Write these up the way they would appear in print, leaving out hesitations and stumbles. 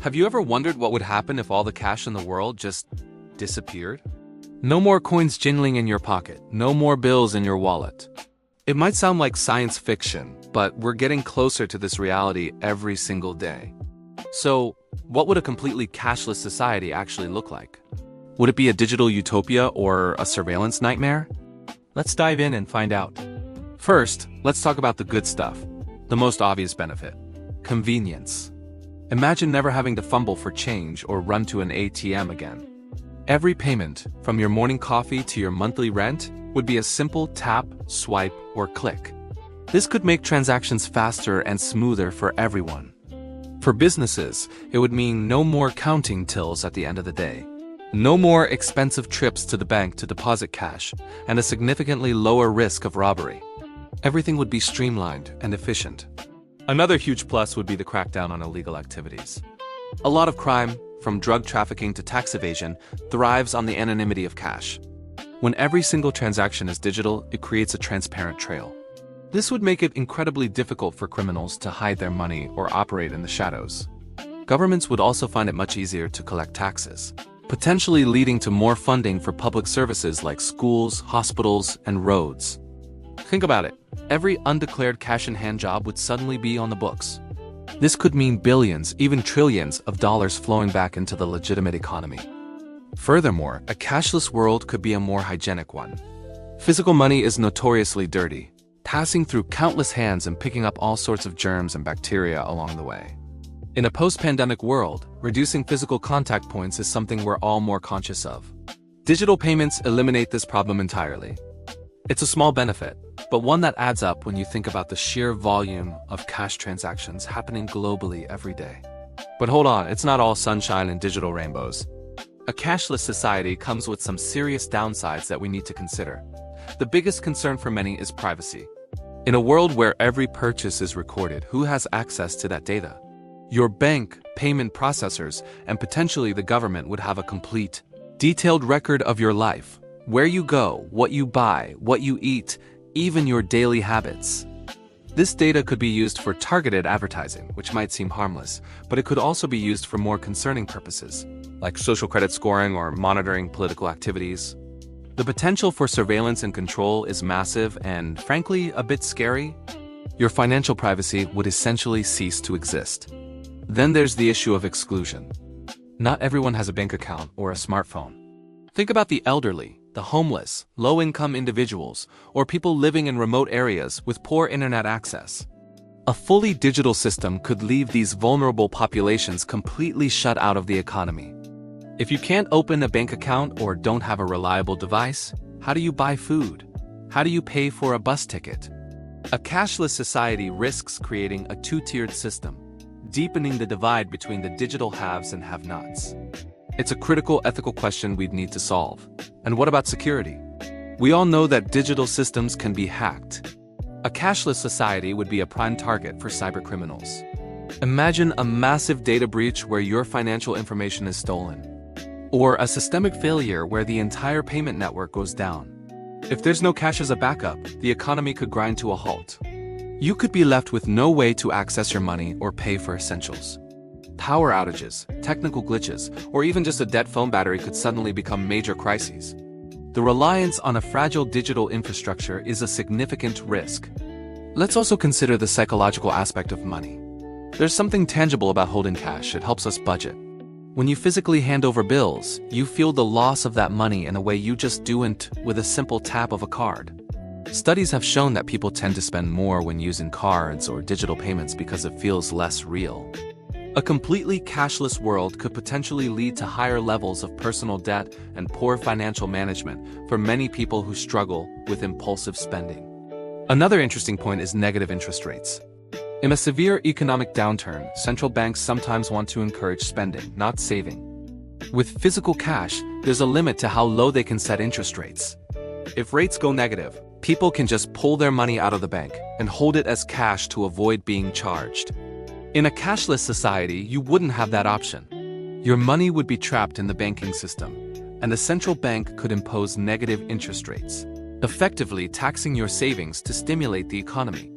Have you ever wondered what would happen if all the cash in the world just disappeared? No more coins jingling in your pocket, no more bills in your wallet. It might sound like science fiction, but we're getting closer to this reality every single day. So, what would a completely cashless society actually look like? Would it be a digital utopia or a surveillance nightmare? Let's dive in and find out. First, let's talk about the good stuff, the most obvious benefit: convenience. Imagine never having to fumble for change or run to an ATM again. Every payment, from your morning coffee to your monthly rent, would be a simple tap, swipe, or click. This could make transactions faster and smoother for everyone. For businesses, it would mean no more counting tills at the end of the day. No more expensive trips to the bank to deposit cash, and a significantly lower risk of robbery. Everything would be streamlined and efficient. Another huge plus would be the crackdown on illegal activities. A lot of crime, from drug trafficking to tax evasion, thrives on the anonymity of cash. When every single transaction is digital, it creates a transparent trail. This would make it incredibly difficult for criminals to hide their money or operate in the shadows. Governments would also find it much easier to collect taxes, potentially leading to more funding for public services like schools, hospitals, and roads. Think about it. Every undeclared cash-in-hand job would suddenly be on the books. This could mean billions, even trillions of dollars flowing back into the legitimate economy. Furthermore, a cashless world could be a more hygienic one. Physical money is notoriously dirty, passing through countless hands and picking up all sorts of germs and bacteria along the way. In a post-pandemic world, reducing physical contact points is something we're all more conscious of. Digital payments eliminate this problem entirely. It's a small benefit, but one that adds up when you think about the sheer volume of cash transactions happening globally every day. But hold on, it's not all sunshine and digital rainbows. A cashless society comes with some serious downsides that we need to consider. The biggest concern for many is privacy. In a world where every purchase is recorded, who has access to that data? Your bank, payment processors, and potentially the government would have a complete, detailed record of your life. Where you go, what you buy, what you eat, even your daily habits. This data could be used for targeted advertising, which might seem harmless, but it could also be used for more concerning purposes, like social credit scoring or monitoring political activities. The potential for surveillance and control is massive and, frankly, a bit scary. Your financial privacy would essentially cease to exist. Then there's the issue of exclusion. Not everyone has a bank account or a smartphone. Think about the elderly, the homeless, low-income individuals, or people living in remote areas with poor internet access. A fully digital system could leave these vulnerable populations completely shut out of the economy. If you can't open a bank account or don't have a reliable device, how do you buy food? How do you pay for a bus ticket? A cashless society risks creating a two-tiered system, deepening the divide between the digital haves and have-nots. It's a critical ethical question we'd need to solve. And what about security? We all know that digital systems can be hacked. A cashless society would be a prime target for cybercriminals. Imagine a massive data breach where your financial information is stolen. Or a systemic failure where the entire payment network goes down. If there's no cash as a backup, the economy could grind to a halt. You could be left with no way to access your money or pay for essentials. Power outages, technical glitches, or even just a dead phone battery could suddenly become major crises. The reliance on a fragile digital infrastructure is a significant risk. Let's also consider the psychological aspect of money. There's something tangible about holding cash. It helps us budget. When you physically hand over bills, you feel the loss of that money in a way you just don't with a simple tap of a card. Studies have shown that people tend to spend more when using cards or digital payments because it feels less real. A completely cashless world could potentially lead to higher levels of personal debt and poor financial management for many people who struggle with impulsive spending. Another interesting point is negative interest rates. In a severe economic downturn, central banks sometimes want to encourage spending, not saving. With physical cash, there's a limit to how low they can set interest rates. If rates go negative, people can just pull their money out of the bank and hold it as cash to avoid being charged. In a cashless society, you wouldn't have that option. Your money would be trapped in the banking system, and the central bank could impose negative interest rates, effectively taxing your savings to stimulate the economy.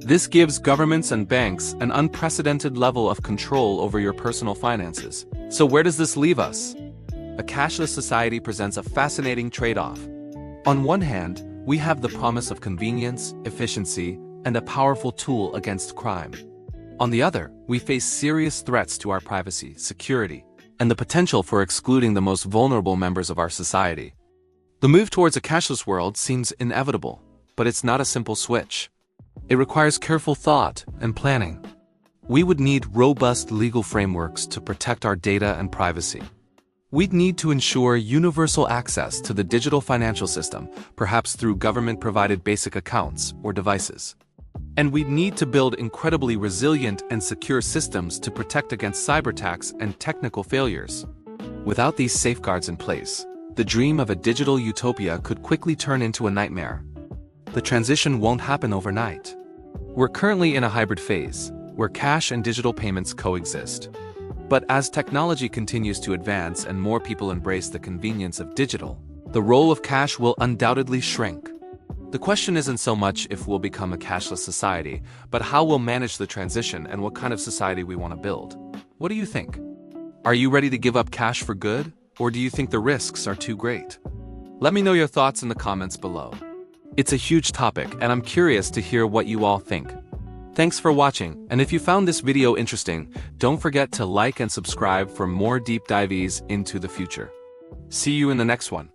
This gives governments and banks an unprecedented level of control over your personal finances. So where does this leave us? A cashless society presents a fascinating trade-off. On one hand, we have the promise of convenience, efficiency, and a powerful tool against crime. On the other, we face serious threats to our privacy, security, and the potential for excluding the most vulnerable members of our society. The move towards a cashless world seems inevitable, but it's not a simple switch. It requires careful thought and planning. We would need robust legal frameworks to protect our data and privacy. We'd need to ensure universal access to the digital financial system, perhaps through government-provided basic accounts or devices. And we'd need to build incredibly resilient and secure systems to protect against cyberattacks and technical failures. Without these safeguards in place, the dream of a digital utopia could quickly turn into a nightmare. The transition won't happen overnight. We're currently in a hybrid phase, where cash and digital payments coexist. But as technology continues to advance and more people embrace the convenience of digital, the role of cash will undoubtedly shrink. The question isn't so much if we'll become a cashless society, but how we'll manage the transition and what kind of society we want to build. What do you think? Are you ready to give up cash for good, or do you think the risks are too great? Let me know your thoughts in the comments below. It's a huge topic, and I'm curious to hear what you all think. Thanks for watching, and if you found this video interesting, don't forget to like and subscribe for more deep dives into the future. See you in the next one.